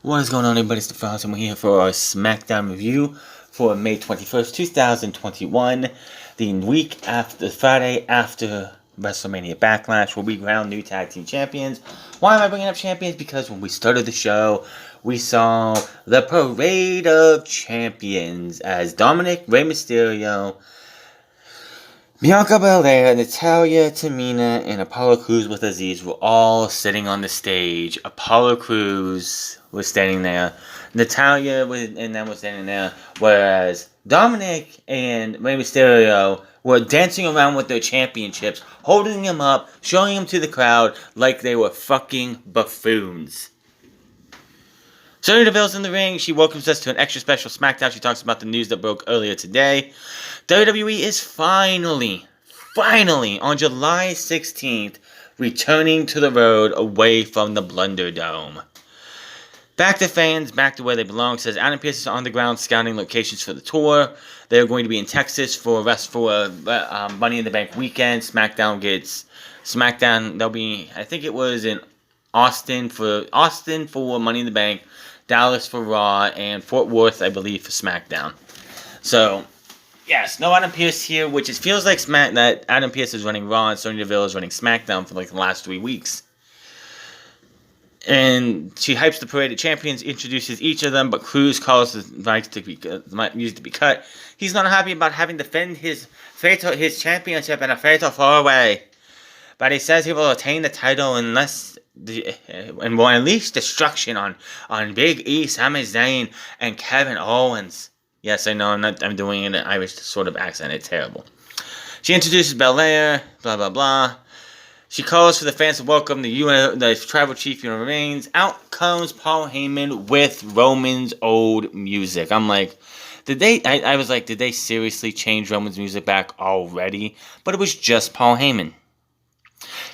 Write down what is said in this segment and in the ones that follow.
What is going on, everybody? It's the Files, and we're here for our Smackdown review for May 21st, 2021, the week after, Friday after WrestleMania Backlash, where we crown new tag team champions. Why am I bringing up champions? Because when we started the show, we saw the Parade of Champions as Dominic, Rey Mysterio, Bianca Belair, Natalya, Tamina, and Apollo Crews with Aziz were all sitting on the stage. Apollo Crews was standing there. Natalya was standing there. Whereas Dominic and Rey Mysterio were dancing around with their championships, holding them up, showing them to the crowd like they were fucking buffoons. Sonya Deville's in the ring. She welcomes us to an extra special Smackdown. She talks about the news that broke earlier today. WWE is finally, on July 16th, returning to the road away from the Blunderdome. Back to fans, back to where they belong, says Adam Pearce is on the ground scouting locations for the tour. They're going to be in Texas for Money in the Bank weekend. Smackdown, they'll be, I think it was in Austin for Money in the Bank, Dallas for Raw, and Fort Worth, I believe, for SmackDown. So, yes, no Adam Pearce here, which it feels like that Adam Pearce is running Raw and Sonya Deville is running SmackDown for like the last 3 weeks. And she hypes the Parade of Champions, introduces each of them, but Crews calls the music to be cut. He's not happy about having to defend his championship in a fatal 4-way. But he says he will attain the title unless and will unleash destruction on Big E, Sami Zayn, and Kevin Owens. Yes, I know I'm doing it in an Irish sort of accent. It's terrible. She introduces Belair, blah blah blah. She calls for the fans to welcome the tribal chief Roman Reigns. Out comes Paul Heyman with Roman's old music. I'm like, did they seriously change Roman's music back already? But it was just Paul Heyman.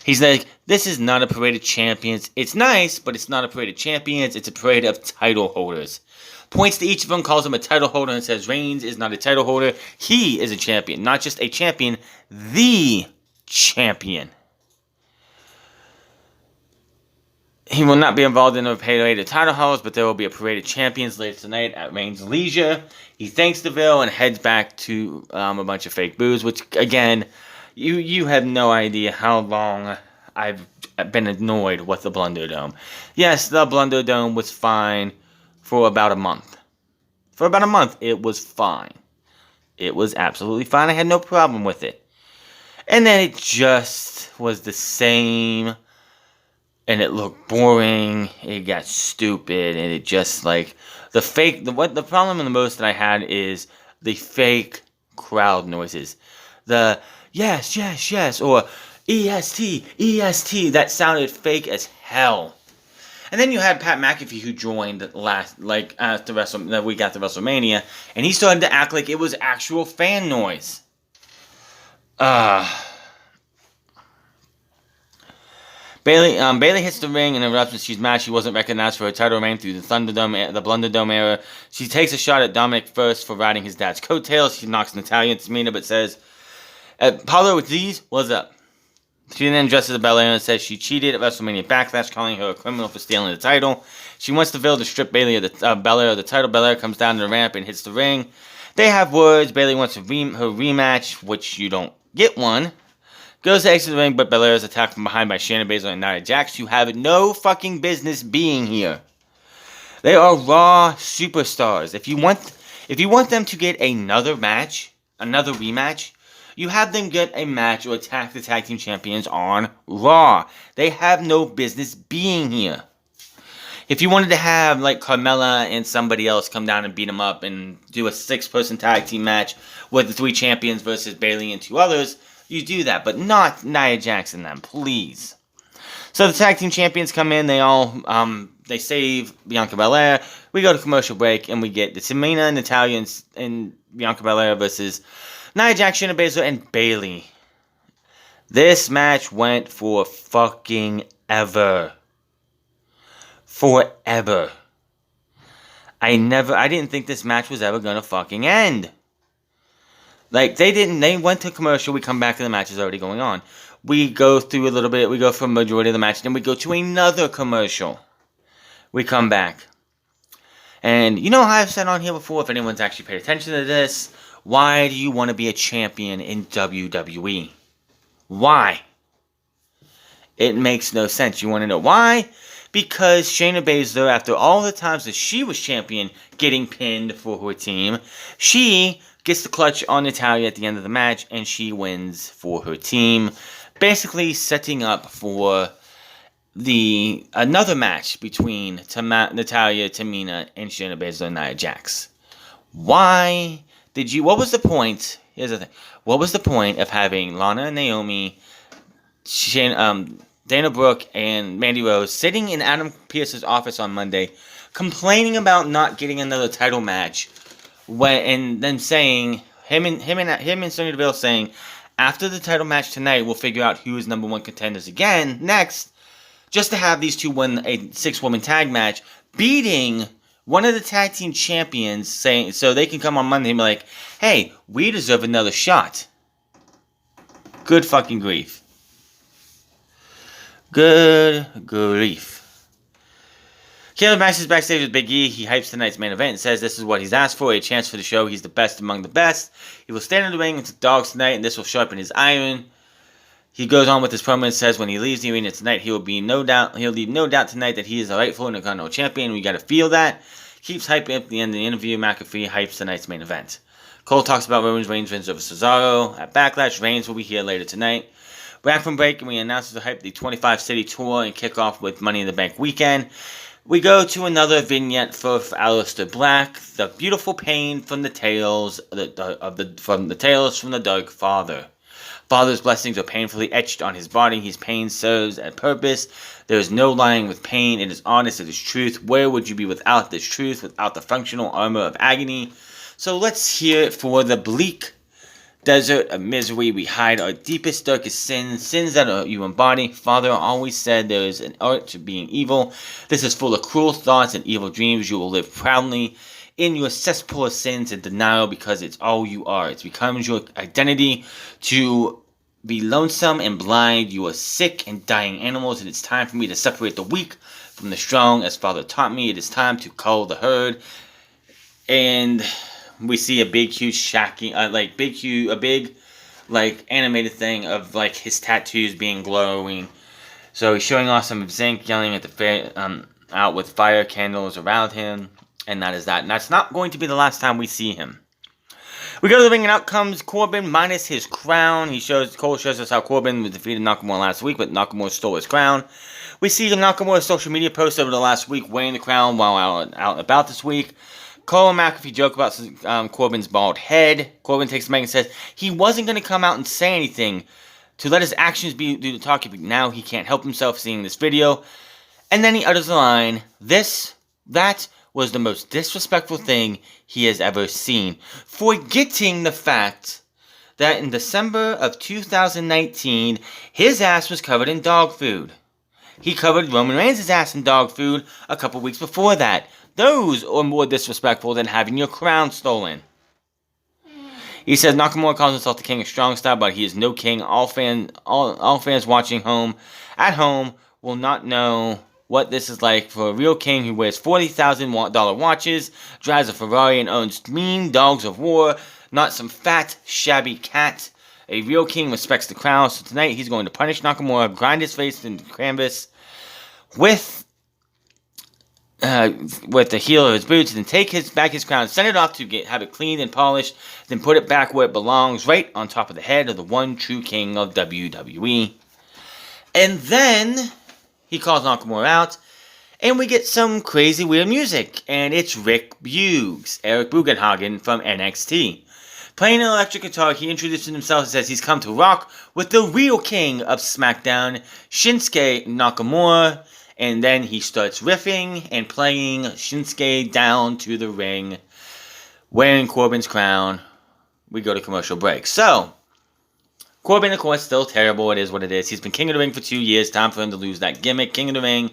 He's like, this is not a Parade of Champions. It's nice, but it's not a Parade of Champions. It's a parade of title holders. Points to each of them, calls him a title holder, and says Reigns is not a title holder. He is a champion. Not just a champion, the champion. He will not be involved in a parade of title holders, but there will be a Parade of Champions later tonight at Reigns' leisure. He thanks Deville and heads back to a bunch of fake boos, which, again, you have no idea how long I've been annoyed with the Blunderdome. Yes, the Blunderdome was fine for about a month. For about a month, it was fine. It was absolutely fine. I had no problem with it. And then it just was the same, and it looked boring. It got stupid, and it just like the problem the most that I had is the fake crowd noises. The yes, yes, yes, or EST, EST, that sounded fake as hell. And then you had Pat McAfee, who joined the week after WrestleMania, and he started to act like it was actual fan noise. Bayley hits the ring and interrupts when she's mad she wasn't recognized for her title reign through the Blunderdome era. She takes a shot at Dominic first for riding his dad's coattails. She knocks Natalya and Tamina, but says, Apollo with these, what's up? She then dresses Belair and says she cheated at WrestleMania Backlash, calling her a criminal for stealing the title. She wants Deville to strip Belair of the title. Belair comes down the ramp and hits the ring. They have words. Bayley wants her rematch, which you don't get one. Goes to exit the ring, but Belair is attacked from behind by Shayna Baszler and Nia Jax, who have no fucking business being here. They are Raw superstars. If you want them to get another rematch, you have them get a match or attack the tag team champions on Raw. They have no business being here. If you wanted to have like Carmella and somebody else come down and beat them up and do a 6-person tag team match with the 3 champions versus Bayley and 2 others, you do that, but not Nia Jax and them, please. So the tag team champions come in. They save Bianca Belair. We go to commercial break, and we get the Tamina, Natalya, and Bianca Belair versus Nia Jax, Shayna Baszler, and Bayley. This match went for fucking ever. Forever. I didn't think this match was ever gonna fucking end. Like, they went to commercial, we come back and the match is already going on. We go through a little bit, we go for a majority of the match, then we go to another commercial. We come back. And you know how I've said on here before, if anyone's actually paid attention to this, why do you want to be a champion in WWE? Why? It makes no sense. You want to know why? Because Shayna Baszler, after all the times that she was champion getting pinned for her team, she gets the clutch on Natalya at the end of the match, and she wins for her team, basically setting up for another match between Natalya, Tamina, and Shayna Baszler and Nia Jax. Why did you? What was the point? Here's the thing. What was the point of having Lana and Naomi, Dana Brooke, and Mandy Rose sitting in Adam Pearce's office on Monday, complaining about not getting another title match, and then saying him and Sonya Deville saying, after the title match tonight, we'll figure out who is number one contenders again next, just to have these two win a 6-woman tag match, beating one of the tag team champions, saying so they can come on Monday and be like, hey, we deserve another shot. Good fucking grief. Good grief. Kayla Max is backstage with Big E. He hypes tonight's main event and says this is what he's asked for, a chance for the show. He's the best among the best. He will stand in the ring with the dogs tonight, and this will sharpen his iron. He goes on with his promo and says when he leaves the arena tonight, he'll leave no doubt tonight that he is the rightful Intercontinental Champion. We got to feel that. Keeps hyping up the end of the interview. McAfee hypes tonight's main event. Cole talks about Roman Reigns wins over Cesaro at BackLash. Reigns will be here later tonight. Back from break, and we announce the hype the 25-city tour and kick off with Money in the Bank weekend. We go to another vignette for Aleister Black, the beautiful pain from the tales from the Dark Father. Father's blessings are painfully etched on his body. His pain serves a purpose. There is no lying with pain. It is honest. It is truth. Where would you be without this truth, without the functional armor of agony? So let's hear it for the bleak desert of misery. We hide our deepest, darkest sins that you embody. Father always said there is an art to being evil. This is full of cruel thoughts and evil dreams. You will live proudly in your cesspool of sins and denial because it's all you are. It becomes your identity to be lonesome and blind. You are sick and dying animals, and it's time for me to separate the weak from the strong. As Father taught me, it is time to cull the herd. And we see a big, huge shocking, animated thing of like his tattoos being glowing. So he's showing off some of Zinc, yelling at the out with fire candles around him, and that is that. And that's not going to be the last time we see him. We go to the ring, and out comes Corbin minus his crown. Cole shows us how Corbin defeated Nakamura last week, but Nakamura stole his crown. We see Nakamura's social media post over the last week wearing the crown while out and about this week. Cole and McAfee joke about Corbin's bald head. Corbin takes the mic and says he wasn't going to come out and say anything to let his actions do the talking, but now he can't help himself seeing this video. And then he utters the line, that was the most disrespectful thing he has ever seen, forgetting the fact that in December of 2019, his ass was covered in dog food. He covered Roman Reigns' ass in dog food a couple weeks before that. Those are more disrespectful than having your crown stolen. He says Nakamura calls himself the king of strong style, but he is no king. All fans watching at home will not know what this is like for a real king who wears $40,000 watches, drives a Ferrari, and owns mean dogs of war, not some fat, shabby cat. A real king respects the crown, so tonight he's going to punish Nakamura, grind his face into canvas with the heel of his boots, and then take his crown, send it off to have it cleaned and polished, then put it back where it belongs, right on top of the head of the one true king of WWE. And then he calls Nakamura out, and we get some crazy weird music, and it's Eric Bugenhagen from NXT. Playing an electric guitar, he introduces himself and says he's come to rock with the real king of SmackDown, Shinsuke Nakamura. And then he starts riffing and playing Shinsuke down to the ring, wearing Corbin's crown. We go to commercial break. So, Corbin, of course, still terrible. It is what it is. He's been King of the Ring for 2 years. Time for him to lose that gimmick. King of the Ring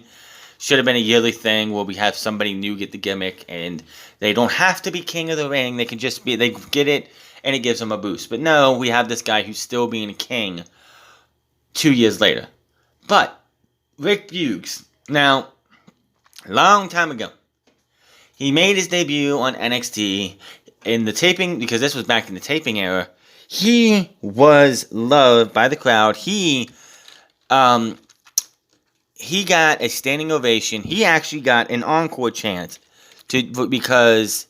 should have been a yearly thing where we have somebody new get the gimmick. And they don't have to be King of the Ring. They can just be, they get it, and it gives them a boost. But no, we have this guy who's still being a king 2 years later. But, Rick Buggs. Now, a long time ago, He made his debut on NXT in the taping, because this was back in the taping era. He was loved by the crowd. He got a standing ovation. He actually got an encore chant because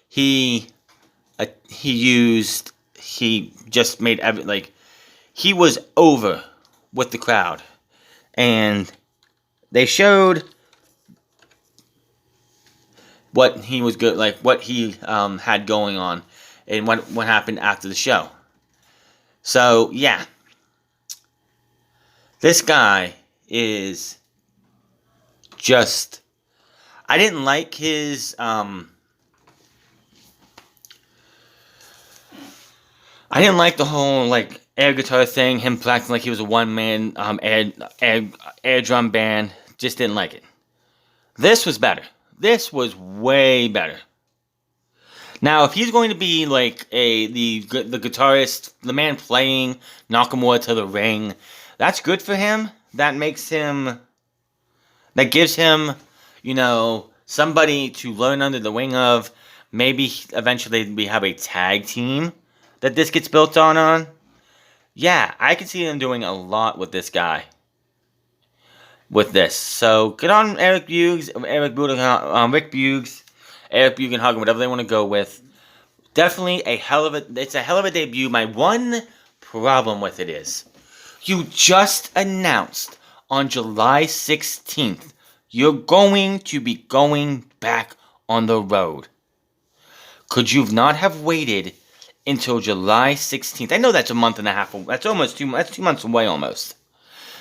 he just made he was over with the crowd, and they showed what he was good, what he had going on, and what happened after the show. So yeah, this guy is just. I didn't like his. I didn't like the whole air guitar thing. Him acting like he was a one-man air drum band. Just didn't like it. This was better. This was way better. Now, if he's going to be the guitarist, the man playing Nakamura to the ring, that's good for him. That gives him, somebody to learn under the wing of. Maybe eventually we have a tag team that this gets built on. Yeah, I can see him doing a lot with this guy. With this. So, good on Rick Buggs, Eric Bugenhagen, whatever they want to go with. Definitely it's a hell of a debut. My one problem with it is, you just announced on July 16th, you're going to be going back on the road. Could you not have waited until July 16th? I know that's a month and a half. That's almost 2 months. That's 2 months away almost.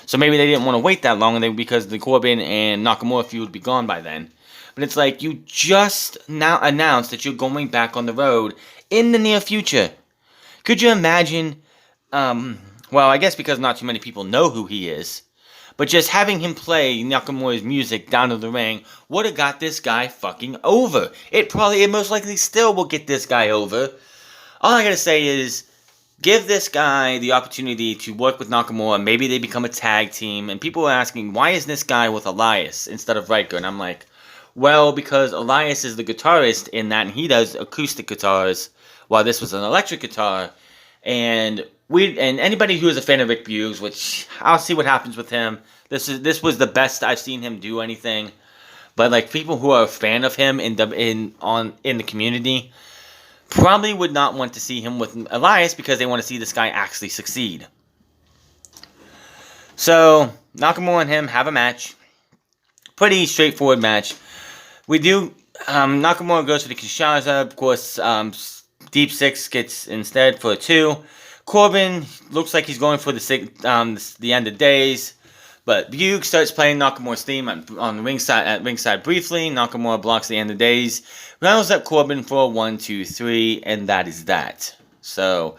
So maybe they didn't want to wait that long, because the Corbin and Nakamura feud would be gone by then. But it's you just now announced that you're going back on the road in the near future. Could you imagine? Well, I guess because not too many people know who he is, but just having him play Nakamura's music down to the ring would have got this guy fucking over. It most likely still will get this guy over. All I gotta say is, give this guy the opportunity to work with Nakamura. Maybe they become a tag team. And people are asking, why is this guy with Elias instead of Riker? And I'm like, well, because Elias is the guitarist in that, and he does acoustic guitars, while this was an electric guitar. And anybody who is a fan of Rick Buggs, which I'll see what happens with him. This was the best I've seen him do anything. But people who are a fan of him in the community probably would not want to see him with Elias, because they want to see this guy actually succeed. So, Nakamura and him have a match. Pretty straightforward match. Nakamura goes for the Kinshasa. Of course, Deep Six gets instead for a 2. Corbin looks like he's going for the end of days. But Buggs starts playing Nakamura's theme at ringside briefly. Nakamura blocks the end of days. Rounds up Corbin for a 1, 2, 3, and that is that. So,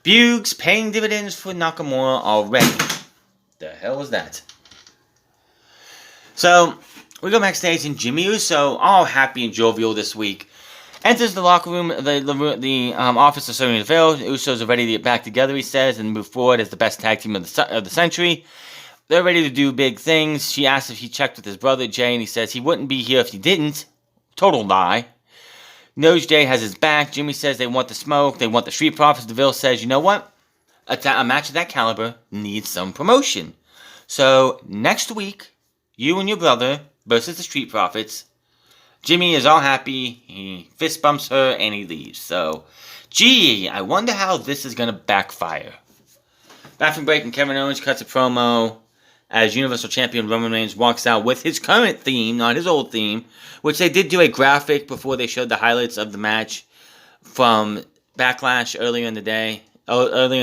Buggs paying dividends for Nakamura already. The hell was that? So, we go backstage, and Jimmy Uso, all happy and jovial this week, enters the locker room, the office of Sonya Deville. The Usos are ready to get back together, he says, and move forward as the best tag team of the century. They're ready to do big things. She asks if he checked with his brother, Jay, and he says he wouldn't be here if he didn't. Total lie. Knows Jay has his back. Jimmy says they want the smoke. They want the Street Profits. DeVille says, you know what? A match of that caliber needs some promotion. So, next week, you and your brother versus the Street Profits. Jimmy is all happy. He fist bumps her, and he leaves. So, gee, I wonder how this is going to backfire. Back from break, and Kevin Owens cuts a promo as Universal Champion Roman Reigns walks out with his current theme, not his old theme, which they did do a graphic before they showed the highlights of the match from BackLash earlier in the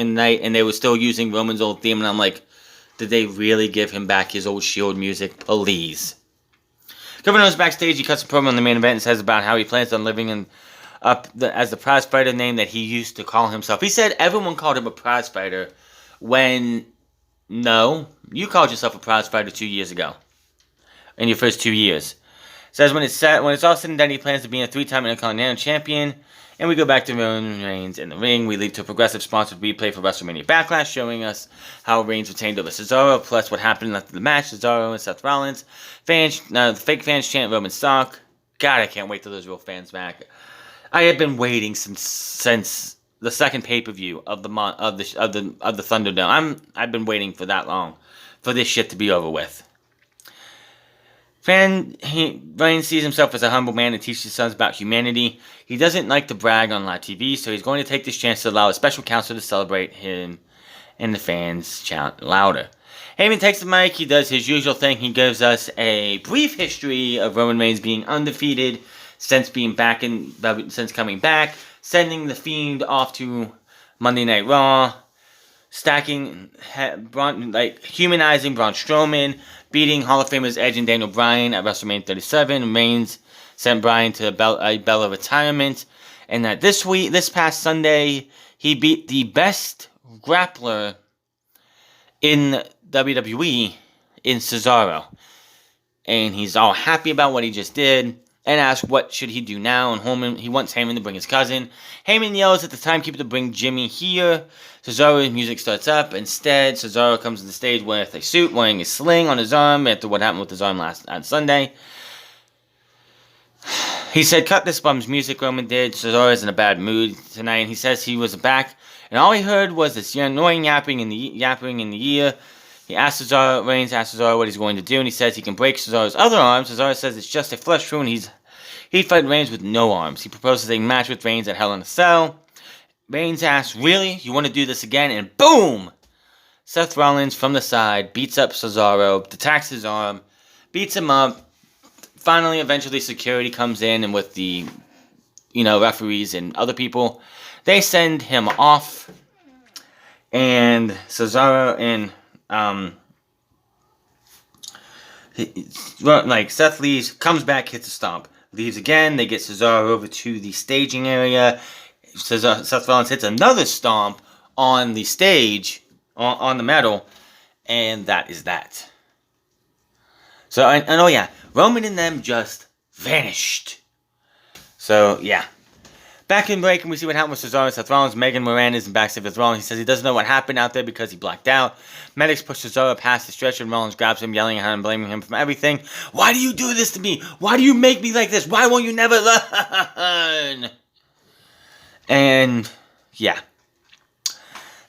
night, and they were still using Roman's old theme, and I'm like, did they really give him back his old Shield music? Please. Kevin Owens backstage, he cuts a promo on the main event and says about how he plans on living as the prize fighter name that he used to call himself. He said everyone called him a prize fighter when, no, you called yourself a prize fighter 2 years ago. In your first 2 years. Says when it's all said and done, he plans to be a 3-time Intercontinental Champion. And we go back to Roman Reigns in the ring. We lead to a progressive sponsored replay for WrestleMania Backlash, showing us how Reigns retained over Cesaro, plus what happened after the match. Cesaro and Seth Rollins. The fake fans chant Roman stock. God, I can't wait till those real fans back. I have been waiting since the second pay-per-view of the Thunderdome. I've been waiting for that long for this shit to be over with. Reigns sees himself as a humble man and teaches his sons about humanity. He doesn't like to brag on live TV, so he's going to take this chance to allow a special counsel to celebrate him, and the fans chant louder. Heyman takes the mic. He does his usual thing. He gives us a brief history of Roman Reigns being undefeated since coming back, sending the Fiend off to Monday Night Raw, humanizing Braun Strowman, beating Hall of Famers Edge and Daniel Bryan at WrestleMania 37. Reigns sent Bryan to a Bella retirement, and that this past Sunday, he beat the best grappler in WWE in Cesaro, and he's all happy about what he just did. And asks what should he do now, and he wants Heyman to bring his cousin. Heyman yells at the timekeeper to bring Jimmy here. Cesaro's music starts up. Instead, Cesaro comes to the stage with a suit, wearing a sling on his arm after what happened with his arm on Sunday. He said, "Cut this bum's music," Roman did. Cesaro's in a bad mood tonight. He says he was back, and all he heard was this annoying yapping in the ear. Reigns asks Cesaro what he's going to do, and he says he can break Cesaro's other arm. Cesaro says it's just a flesh wound. He'd fight Reigns with no arms. He proposes a match with Reigns at Hell in a Cell. Reigns asks, "Really? You want to do this again?" And boom! Seth Rollins from the side beats up Cesaro, attacks his arm, beats him up. Finally, eventually, security comes in, and with the, referees and other people, they send him off. And Cesaro and Seth leaves, comes back, hits a stomp, leaves again. They get Cesaro over to the staging area. Seth Rollins hits another stomp on the stage, on the metal, and that is that. So, Roman and them just vanished. So, yeah. Back in break, and we see what happened with Cesaro and Seth Rollins. Megan Moran is in backstage with Rollins. He says he doesn't know what happened out there because he blacked out. Medics push Cesaro past the stretcher, and Rollins grabs him, yelling at him and blaming him for everything. "Why do you do this to me? Why do you make me like this? Why won't you never learn?" And, yeah.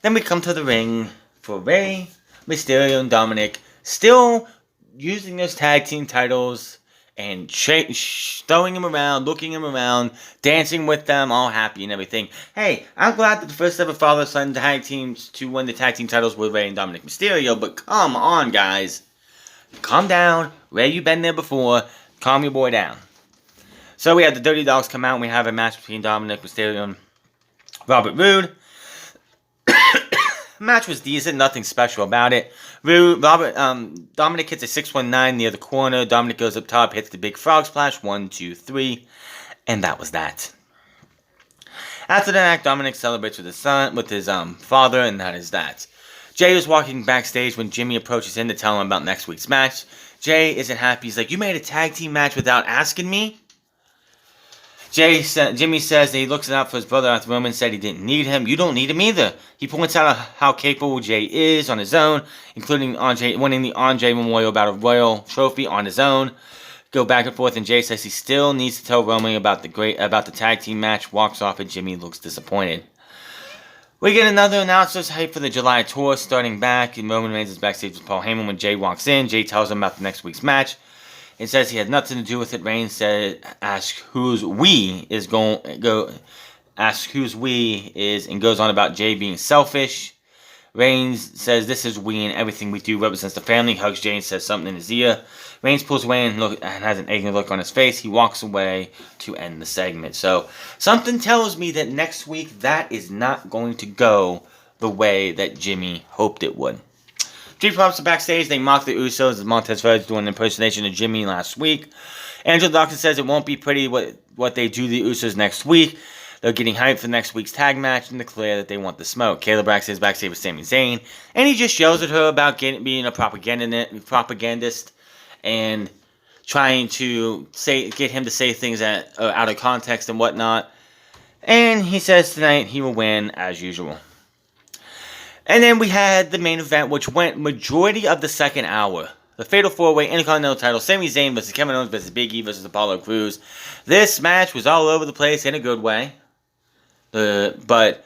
Then we come to the ring for Rey, Mysterio, and Dominic, still using those tag team titles and throwing them around, looking them around, dancing with them, all happy and everything. Hey, I'm glad that the first ever father-son tag teams to win the tag team titles were Rey and Dominic Mysterio, but come on, guys. Calm down. Rey, you've been there before. Calm your boy down. So we have the Dirty Dogs come out, and we have a match between Dominic Mysterio and Robert Roode. Match was decent, nothing special about it. Dominic hits a 619 near the corner. Dominic goes up top, hits the big frog splash, 1, 2, 3, and that was that. After the act, Dominic celebrates with his father, and that is that. Jay is walking backstage when Jimmy approaches him to tell him about next week's match. Jay isn't happy. He's like, "You made a tag team match without asking me?" Jimmy says that he looks out for his brother after Roman said he didn't need him. You don't need him either. He points out how capable Jay is on his own, including winning the Andre Memorial Battle Royal trophy on his own. Go back and forth, and Jay says he still needs to tell Roman about the tag team match. Walks off, and Jimmy looks disappointed. We get another announcer's hype for the July tour starting back, and Roman Reigns is backstage with Paul Heyman when Jay walks in. Jay tells him about the next week's match. It says he had nothing to do with it. Reigns asks whose we is and goes on about Jay being selfish. Reigns says this is we and everything we do represents the family. Hugs Jay and says something in his ear. Reigns pulls away and has an angry look on his face. He walks away to end the segment. So something tells me that next week that is not going to go the way that Jimmy hoped it would. Street Profits are backstage. They mock the Usos as Montez Ford's doing an impersonation of Jimmy last week. Angelo Dawkins says it won't be pretty what they do to the Usos next week. They're getting hyped for next week's tag match and declare that they want the smoke. Kayla Braxton is backstage with Sami Zayn, and he just yells at her about being a propagandist and trying to get him to say things that are out of context and whatnot. And he says tonight he will win as usual. And then we had the main event, which went majority of the second hour the Fatal 4-Way Intercontinental title. Sami Zayn versus Kevin Owens versus Big E versus Apollo Crews. This match was all over the place in a good way. But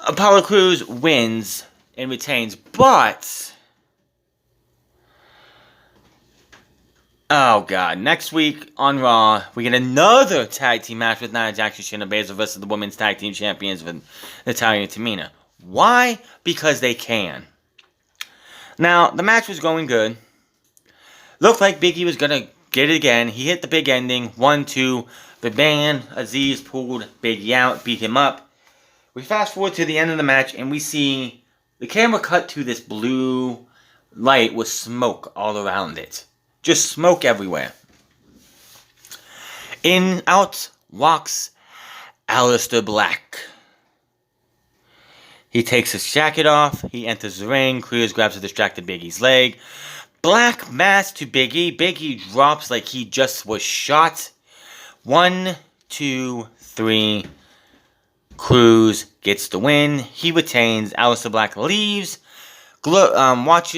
Apollo Crews wins and retains. But, oh god, next week on Raw, we get another tag team match with Nia Jax and Shayna Baszler versus the women's tag team champions with Natalya and Tamina. Why? Because they can. Now, the match was going good. Looked like Big E was going to get it again. He hit the big ending. 1-2. The band, Aziz pulled Big E out, beat him up. We fast forward to the end of the match, and we see the camera cut to this blue light with smoke all around it. Just smoke everywhere. Out walks Aleister Black. He takes his jacket off. He enters the ring. Crews grabs a distracted Big E's leg. Black mass to Big E. Big E drops like he just was shot. 1, 2, 3. Crews gets the win. He retains. Aleister Black leaves.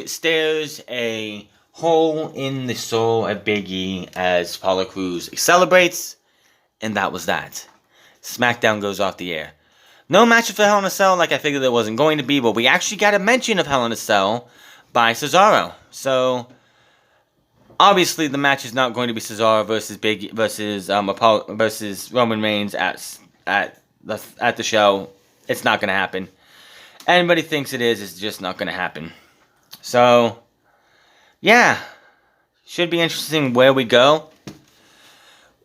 Stares a hole in the soul at Big E as Apollo Crews celebrates. And that was that. SmackDown goes off the air. No match for Hell in a Cell like I figured there wasn't going to be, but we actually got a mention of Hell in a Cell by Cesaro. So, obviously the match is not going to be Cesaro versus Roman Reigns at the show. It's not going to happen. Anybody thinks it is, it's just not going to happen. So, yeah. Should be interesting where we go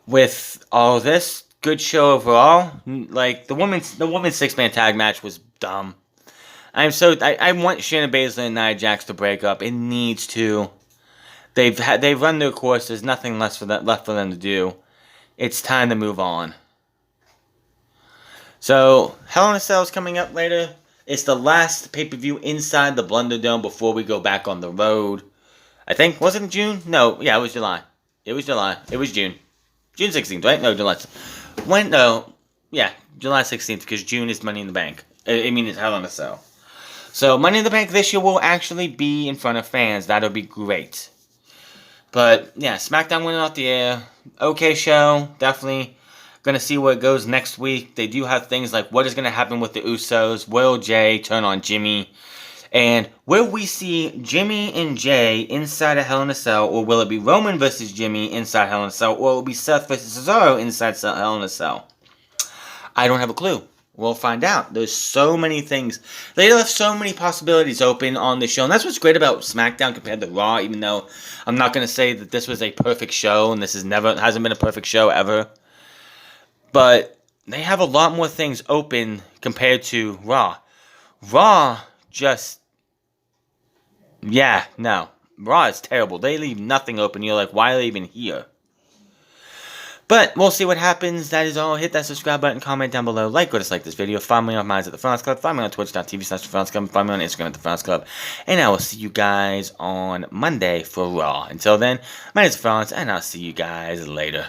with all this. Good show overall. Like, the women's 6-man tag match was dumb. I want Shayna Baszler and Nia Jax to break up. It needs to. They've run their course. There's nothing left for them to do. It's time to move on. So, Hell in a Cell is coming up later. It's the last pay-per-view inside the Blunderdome before we go back on the road. I think, was it in June? No, yeah, it was July. It was June. June 16th, right? No, July. July 16th, because June is Money in the Bank. It's Hell in a Cell. So, Money in the Bank this year will actually be in front of fans. That'll be great. But, yeah, SmackDown went off the air. Okay show. Definitely going to see where it goes next week. They do have things like what is going to happen with the Usos. Will Jay turn on Jimmy? And will we see Jimmy and Jay inside of Hell in a Cell? Or will it be Roman versus Jimmy inside Hell in a Cell? Or will it be Seth versus Cesaro inside Hell in a Cell? I don't have a clue. We'll find out. There's so many things. They left so many possibilities open on the show. And that's what's great about SmackDown compared to Raw. Even though I'm not going to say that this was a perfect show. And this hasn't been a perfect show ever. But they have a lot more things open compared to Raw. Raw just... Raw is terrible. They leave nothing open. You're like, why are they even here? But we'll see what happens. That is all. Hit that subscribe button, comment down below, like or dislike this video. Find me on Minds at the Frowns Club. Find me on twitch.tv/TheFrownsClub. Find me on Instagram at the Frowns Club. And I will see you guys on Monday for Raw. Until then, my name is Frowns, and I'll see you guys later.